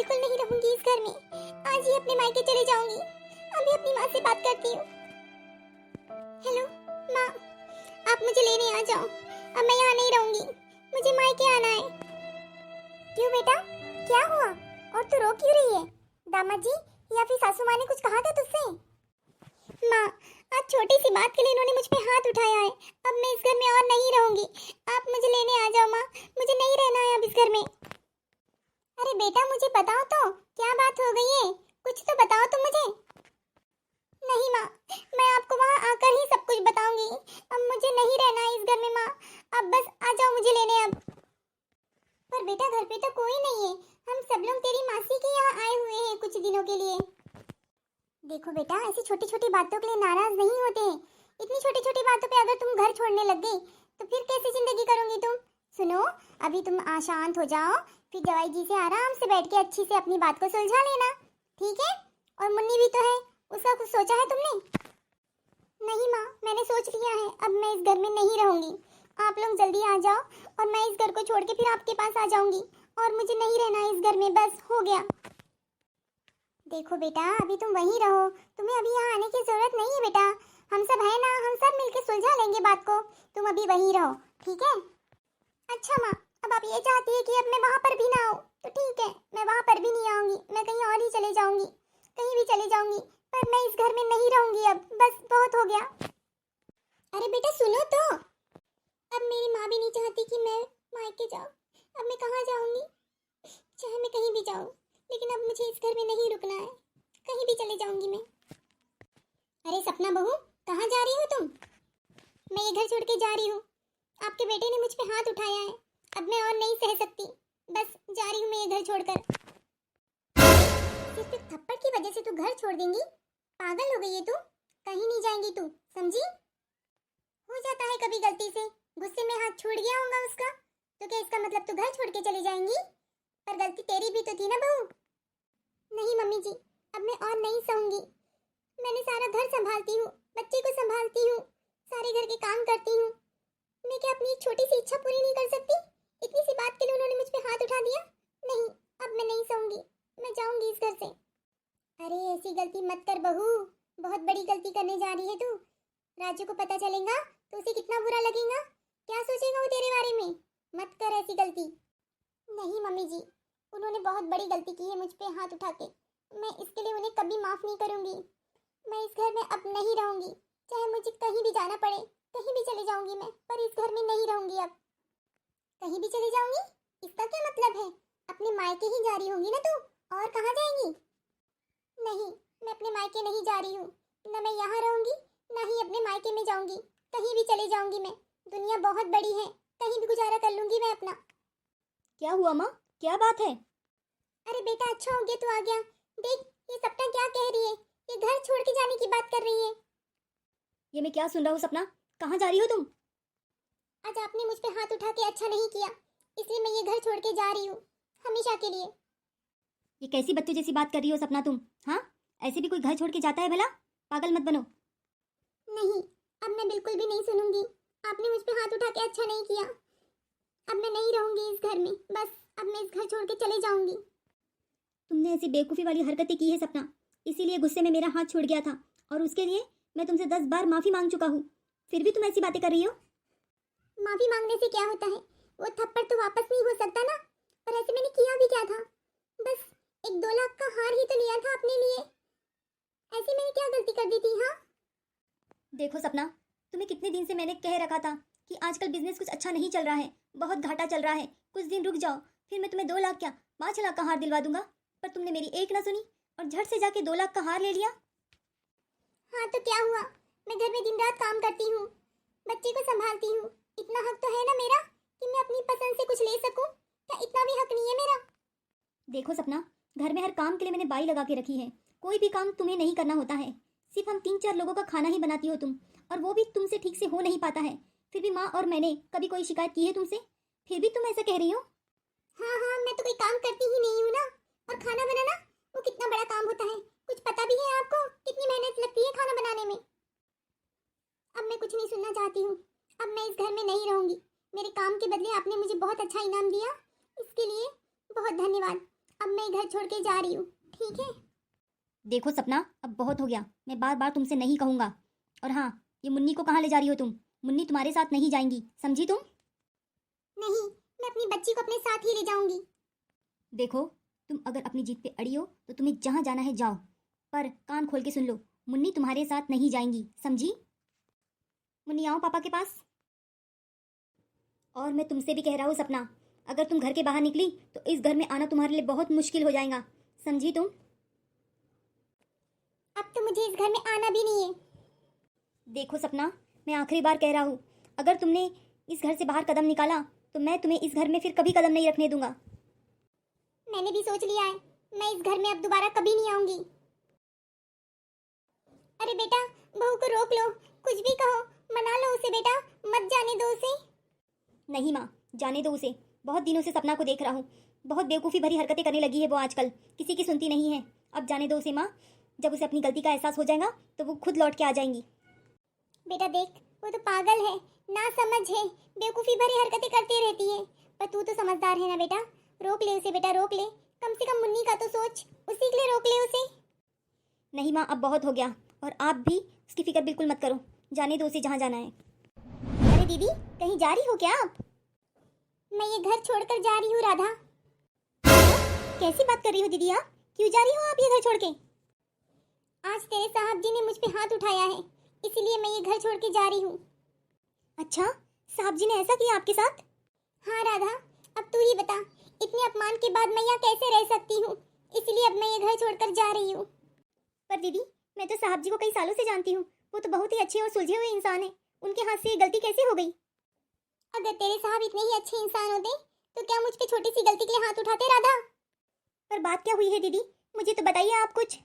बिल्कुल नहीं रहूंगी इस घर में। आज ही अपने मायके चले जाऊंगी। अभी अपनी माँ से बात करती हूँ। हेलो माँ, आप मुझे लेने आ जाओ। अब मैं यहाँ नहीं रहूंगी, मुझे मायके आना है। क्यों बेटा, क्या हुआ? और तू रो क्यों रही है? दामाद जी या फिर सासू माँ ने कुछ कहा था तुझसे? माँ, आज छोटी सी बात के लिए इन्होंने मुझ पे हाथ उठाया है। अब मैं इस घर में और नहीं रहूंगी। आप मुझे लेने आ जाओ माँ, मुझे नहीं रहना है अब इस घर में। अरे बेटा मुझे बताओ तो, क्या बात हो गई है? कुछ तो बताओ तुम मुझे। नहीं माँ, मैं आपको वहाँ आकर ही सब कुछ बताऊंगी। अब मुझे नहीं रहना है इस घर में माँ। अब बस आ जाओ मुझे लेने अब। पर बेटा घर पे तो कोई नहीं है। हम सब लोग तेरी मासी के यहाँ आए हुए हैं कुछ दिनों के लिए। देखो बेटा, ऐसी छोटी छोटी बातों के लिए नाराज नहीं होते हैं। इतनी छोटी छोटी बातों पे अगर तुम घर छोड़ने लग गई तो फिर कैसी जिंदगी करोगी तुम? सुनो, अभी तुम शांत हो जाओ, फिर जवाई जी से आराम से बैठ के अच्छी से अपनी बात को सुलझा लेना, ठीक है? और मुन्नी भी तो है, उसका कुछ सोचा है तुमने? नहीं माँ, मैंने सोच लिया है। अब मैं इस घर में नहीं रहूंगी। आप लोग जल्दी आ जाओ और मैं इस घर को छोड़ के फिर आपके पास आ जाऊंगी। और मुझे नहीं रहना इस घर में, बस हो गया। देखो बेटा, अभी तुम वहीं रहो। तुम्हें अभी यहाँ आने की जरूरत नहीं है बेटा। हम सब है ना, हम सब मिलके सुलझा लेंगे बात को। तुम अभी वहीं रहो, ठीक है? अच्छा माँ, अब आप ये चाहती है कि अब मैं वहाँ पर भी ना आऊँ तो ठीक है, मैं वहाँ पर भी नहीं आऊँगी। मैं कहीं और ही चले जाऊँगी, कहीं भी चले जाऊँगी। पर मैं इस घर में नहीं रहूँगी अब, बस बहुत हो गया। अरे बेटा सुनो तो, अब मेरी माँ भी नहीं चाहती कि मैं मायके जाऊँ। अब मैं कहाँ जाऊँगी? चाहे मैं कहीं भी जाऊँ, लेकिन अब मुझे इस घर में नहीं रुकना है। कहीं भी चले जाऊँगी मैं। अरे सपना बहू, कहाँ जा रही हो तुम? मैं ये घर छोड़ के जा रही हूँ। आपके बेटे ने मुझ पे हाथ उठाया है, अब मैं और नहीं सह सकती। बस जा रही हूँ मैं ये घर छोड़कर। सिर्फ एक थप्पड़ की वजह से तू घर छोड़ देंगी? पागल हो गई है तू? कहीं नहीं जाएंगी तू, समझी? हो जाता है कभी गलती से, गुस्से में हाथ छूट गया होगा उसका, तो क्या इसका मतलब तू घर छोड़ के चली जाएंगी? पर गलती तेरी भी तो थी ना बहू। नहीं मम्मी जी, अब मैं और नहीं सहूंगी। मैंने सारा घर संभालती हूँ, बच्चे को संभालती हूँ, सारे घर के काम करती हूँ। मैं क्या अपनी एक छोटी सी इच्छा पूरी नहीं कर सकती? इतनी सी बात के लिए उन्होंने मुझ पे हाथ उठा दिया। नहीं, अब मैं नहीं सहूंगी, मैं जाऊंगी इस घर से। अरे ऐसी गलती मत कर बहू, बहुत बड़ी गलती करने जा रही है तू। राजू को पता चलेगा तो उसे कितना बुरा लगेगा, क्या सोचेगा वो तेरे बारे में? मत कर ऐसी गलती। नहीं मम्मी जी, उन्होंने बहुत बड़ी गलती की है मुझ पे हाथ उठा के। मैं इसके लिए उन्हें कभी माफ नहीं करूंगी। मैं इस घर में अब नहीं रहूंगी, चाहे मुझे कहीं भी जाना पड़े, कहीं भी चले जाऊंगी मैं, पर इस घर में नहीं रहूंगी अब। कहीं भी चले जाऊंगी? इसका क्या मतलब है? अपने मायके ही जा रही होंगी ना तू, और कहाँ जाएंगी? नहीं, मैं अपने मायके नहीं जा रही हूँ। न मैं यहाँ रहूंगी, न ही अपने मायके में जाऊंगी। कहीं भी चले जाऊंगी मैं। दुनिया बहुत बड़ी है, कहीं भी गुजारा कर लूंगी मैं अपना। क्या हुआ माँ, क्या बात है? अरे बेटा अच्छा हो गया तू आ गया। देख ये सपना क्या कह रही है, ये घर छोड़ के जाने की बात कर रही है। ये मैं क्या सुन रहा हूँ सपना? कहाँ जा रही हो तुम? आज आपने मुझ पे हाथ उठा के अच्छा नहीं किया, इसलिए मैं ये घर छोड़ के जा रही हूँ, हमेशा के लिए। ये कैसी बच्चों जैसी बात कर रही हो सपना तुम? हाँ, ऐसे भी कोई घर छोड़ के जाता है भला? पागल मत बनो। नहीं, अब मैं बिल्कुल भी नहीं सुनूंगी। आपने मुझ पे हाथ उठा के अच्छा नहीं किया। अब मैं नहीं रहूंगी इस घर में, बस अब मैं इस घर छोड़ के चले जाऊंगी। तुमने ऐसी बेवकूफ़ी वाली हरकतें की है सपना, इसीलिए गुस्से में मेरा हाथ छूट गया था, और उसके लिए मैं तुमसे 10 बार माफ़ी मांग चुका हूँ। फिर भी तुम ऐसी बातें कर रही हो? माफी मांगने से क्या होता है? वो थप्पड़ तो वापस नहीं हो सकता ना। और ऐसे मैंने किया भी क्या था? बस एक 2 लाख का हार ही तो लिया था अपने लिए। ऐसी मैंने क्या गलती कर दी थी? हाँ देखो सपना, तुम्हें कितने दिन से मैंने कह रखा था कि आजकल बिजनेस कुछ अच्छा नहीं चल रहा है, बहुत घाटा चल रहा है, कुछ दिन रुक जाओ, फिर मैं तुम्हें 2 लाख क्या 5 लाख का हार दिलवा दूंगा। पर तुमने मेरी एक ना सुनी और झट से जाके 2 लाख का हार ले लिया। हाँ तो क्या हुआ? मैं घर में दिन रात काम करती हूँ, बच्चे को संभालती हूँ। इतना हक तो है ना मेरा कि मैं अपनी पसंद से कुछ ले सकूं। क्या इतना भी हक नहीं है मेरा? देखो सपना, घर में हर काम के लिए मैंने बाई लगा के रखी है। कोई भी काम तुम्हें नहीं करना होता है। सिर्फ हम 3-4 लोगों का खाना ही बनाती हो तुम, और वो भी तुमसे ठीक से हो नहीं पाता है। फिर भी माँ और मैंने कभी कोई शिकायत की है तुमसे? फिर भी तुम ऐसा कह रही हो? हाँ हाँ, मैं तो कोई काम करती ही नहीं हूँ ना। और खाना बनाना वो कितना बड़ा काम होता है, कुछ पता भी है आपको? कितनी मेहनत लगती है खाना बनाने में। अब मैं कुछ नहीं सुनना चाहती हूँ। अब मैं इस घर में नहीं रहूंगी। मेरे काम के बदले आपने मुझे बहुत अच्छा इनाम दिया, इसके लिए बहुत धन्यवाद। अब मैं घर छोड़ के जा रही हूँ, ठीक है? देखो सपना, अब बहुत हो गया। मैं बार बार तुमसे नहीं कहूँगा। और हाँ, ये मुन्नी को कहाँ ले जा रही हो तुम? मुन्नी तुम्हारे साथ नहीं जाएंगी, समझी तुम? नहीं, मैं अपनी बच्ची को अपने साथ ही ले जाऊंगी। देखो, तुम अगर अपनी जीत पे अड़ी हो तो तुम्हें जहाँ जाना है जाओ, पर कान खोल के सुन लो, मुन्नी तुम्हारे साथ नहीं जाएंगी, समझी? मुन्नी आओ पापा के पास। और मैं तुमसे भी कह रहा हूँ सपना, अगर तुम घर के बाहर निकली तो इस घर में आना तुम्हारे लिए बहुत मुश्किल हो जाएगा, समझी तुम? अब तो मुझे इस घर में आना भी नहीं है। देखो सपना, मैं आखिरी बार कह रहा हूँ, अगर तुमने इस घर से बाहर कदम निकाला तो मैं तुम्हें इस घर में फिर कभी कदम नहीं रखने दूंगा। मैंने भी सोच लिया है, मैं इस घर में अब दोबारा कभी नहीं आऊंगी। अरे बेटा, बहू को रोक लो, कुछ भी कहो, मना लो उसे बेटा, मत जाने दो उसे। नहीं माँ, जाने दो उसे। बहुत दिनों से सपना को देख रहा हूँ, बहुत बेवकूफ़ी भरी हरकतें करने लगी है वो आजकल, किसी की सुनती नहीं है। अब जाने दो उसे माँ, जब उसे अपनी गलती का एहसास हो जाएगा तो वो खुद लौट के आ जाएंगी। बेटा देख, वो तो पागल है, ना समझ है, बेवकूफ़ी भरी हरकतें करती रहती है, पर तू तो समझदार है ना बेटा, रोक ले उसे बेटा, रोक ले, कम से कम मुन्नी का तो सोच, उसी के लिए रोक ले उसे। नहीं माँ, अब बहुत हो गया, और आप भी उसकी फिक्र बिल्कुल मत करो, जाने दो उसे जहाँ जाना है। अरे दीदी, कहीं जा रही हो क्या आप? मैं ये घर छोड़कर जा रही हूँ राधा। कैसी बात कर रही हो दीदी आप? क्यों जा रही हो आप ये घर छोड़ के? आज तेरे साहब जी ने मुझ पे हाथ उठाया है, इसीलिए मैं ये घर छोड़ के जा रही हूँ। अच्छा, साहब जी ने ऐसा किया आपके साथ? हाँ राधा, अब तू ही बता, इतने अपमान के बाद मैं यहाँ कैसे रह सकती हूँ, इसलिए अब मैं ये घर छोड़कर जा रही हूँ। पर दीदी, मैं तो साहब जी को कई सालों से जानती हूँ, वो तो बहुत ही अच्छे और सुलझे हुए इंसान हैं, उनके हाथ से ये गलती कैसे हो गई? अगर तेरे साहब इतने ही अच्छे इंसान होते तो क्या मुझ पे छोटी सी गलती के लिए हाथ उठाते राधा? पर बात क्या हुई है दीदी, मुझे तो बताइए आप कुछ।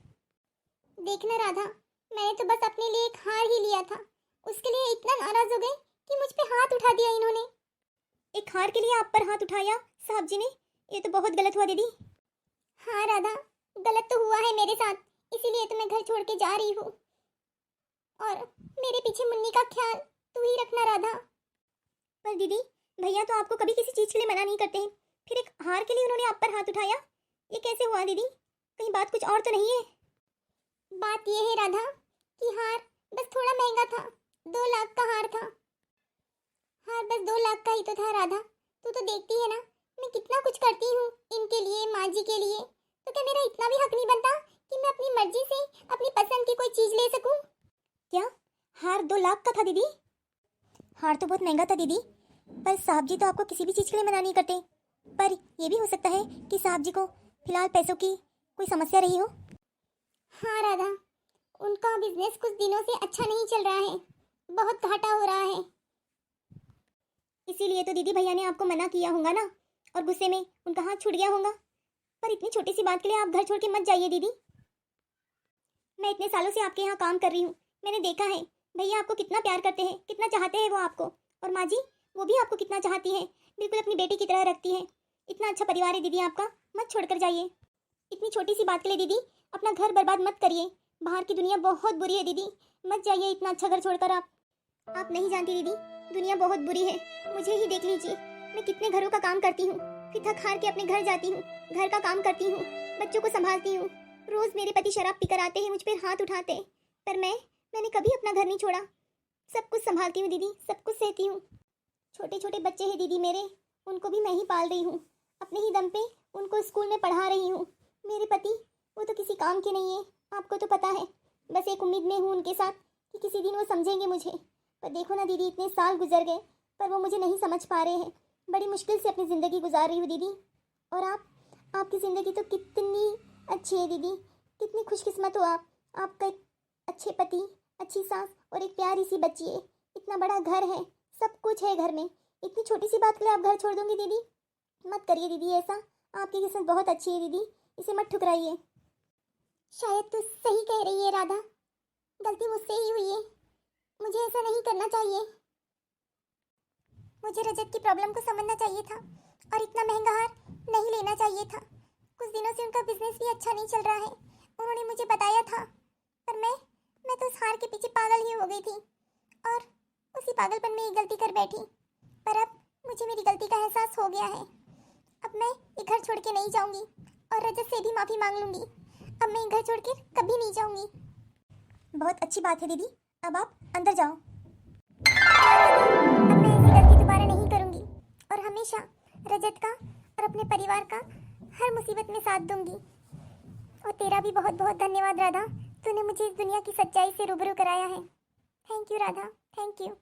देखना राधा, मैंने तो बस अपने लिए एक हार ही लिया था, उसके लिए इतना नाराज हो गए कि मुझ पे हाथ उठा दिया इन्होंने। एक हार के लिए आप पर हाथ उठाया साहब जी ने? ये तो बहुत गलत हुआ दीदी। हाँ राधा, गलत तो हुआ है मेरे साथ, इसीलिए तो मैं घर छोड़ के जा रही हूँ, और मेरे पीछे मुन्नी का ख्याल तू ही रखना राधा। पर दीदी, भैया तो आपको कभी किसी चीज के लिए मना नहीं करते हैं, फिर एक हार के लिए उन्होंने आप पर हाथ उठाया, ये कैसे हुआ दीदी? कहीं बात कुछ और तो नहीं है? बात ये है राधा कि हार बस थोड़ा महंगा था, 2 लाख का हार था। हार बस 2 लाख का ही तो था राधा, तू तो देखती है ना मैं कितना कुछ करती हूँ इनके लिए, माँ जी के लिए, तो क्या मेरा इतना भी हक नहीं बनता कि मैं अपनी मर्जी से अपनी पसंद की कोई चीज ले सकूं? क्या हार 2 लाख का था दीदी? हार तो बहुत महंगा था दीदी, पर साहब जी तो आपको किसी भी चीज़ के लिए मना नहीं करते, पर ये भी हो सकता है कि साहब जी को फिलहाल पैसों की कोई समस्या रही हो। हाँ राधा, उनका बिजनेस कुछ दिनों से अच्छा नहीं चल रहा है, बहुत घाटा हो रहा है। इसीलिए तो दीदी भैया ने आपको मना किया होगा ना, और गुस्से में उनका हाथ छूट गया होगा। पर इतनी छोटी सी बात के लिए आप घर छोड़ के मत जाइए दीदी। मैं इतने सालों से आपके यहाँ काम कर रही हूँ, मैंने देखा है भैया आपको कितना प्यार करते हैं, कितना चाहते हैं वो आपको, और माँ जी वो भी आपको कितना चाहती है, बिल्कुल अपनी बेटी की तरह रखती है। इतना अच्छा परिवार है दीदी आपका, मत छोड़कर जाइए। इतनी छोटी सी बात के लिए दीदी अपना घर बर्बाद मत करिए, बाहर की दुनिया बहुत बुरी है दीदी, मत जाइए इतना अच्छा घर छोड़कर आप नहीं जानती दीदी, दुनिया बहुत बुरी है। मुझे ही देख लीजिए, मैं कितने घरों का काम करती हूँ, फिर थक हार के अपने घर जाती हूँ, घर का काम करती हूँ, बच्चों को संभालती हूँ। रोज मेरे पति शराब पीकर आते हैं, मुझ पर हाथ उठाते हैं, पर मैंने कभी अपना घर नहीं छोड़ा, सब कुछ संभालती हूँ दीदी, सब कुछ सहती हूँ। छोटे छोटे बच्चे हैं दीदी मेरे, उनको भी मैं ही पाल रही हूँ, अपने ही दम पे उनको स्कूल में पढ़ा रही हूँ। मेरे पति वो तो किसी काम के नहीं है, आपको तो पता है, बस एक उम्मीद में हूँ उनके साथ कि किसी दिन वो समझेंगे मुझे। पर देखो ना दीदी, इतने साल गुजर गए पर वो मुझे नहीं समझ पा रहे हैं, बड़ी मुश्किल से अपनी ज़िंदगी गुजार रही हूँ दीदी। और आपकी ज़िंदगी तो कितनी अच्छी है दीदी, कितनी खुशकिस्मत हो आप, आपका एक अच्छे पति, अच्छी सास और एक प्यारी सी बच्ची है, इतना बड़ा घर है, सब कुछ है घर में, इतनी छोटी सी बात के लिए आप घर छोड़ दोगे दीदी? मत करिए दीदी ऐसा, आपकी किस्मत बहुत अच्छी है दीदी, इसे मत ठुकराइए। शायद तू सही कह रही है राधा, गलती मुझसे ही हुई है, मुझे ऐसा नहीं करना चाहिए, मुझे रजत की प्रॉब्लम को समझना चाहिए था और इतना महंगा हार नहीं लेना चाहिए था। कुछ दिनों से उनका बिजनेस भी अच्छा नहीं चल रहा है, उन्होंने मुझे बताया था, पर मैं तो उस हार के पीछे पागल ही हो गई थी और उसी पागलपन में ये गलती कर बैठी। पर अब मुझे मेरी गलती का एहसास हो गया है, अब मैं ये घर छोड़ के नहीं जाऊंगी, और रजत से भी माफ़ी मांग लूँगी। अब मैं घर छोड़ के कभी नहीं जाऊँगी। बहुत अच्छी बात है दीदी, अब आप अंदर जाओ। अब मैं ऐसी गलती दोबारा नहीं करूँगी और हमेशा रजत का और अपने परिवार का हर मुसीबत में साथ दूंगी। और तेरा भी बहुत बहुत धन्यवाद राधा, तूने मुझे इस दुनिया की सच्चाई से रूबरू कराया है। Thank you Radha, thank you.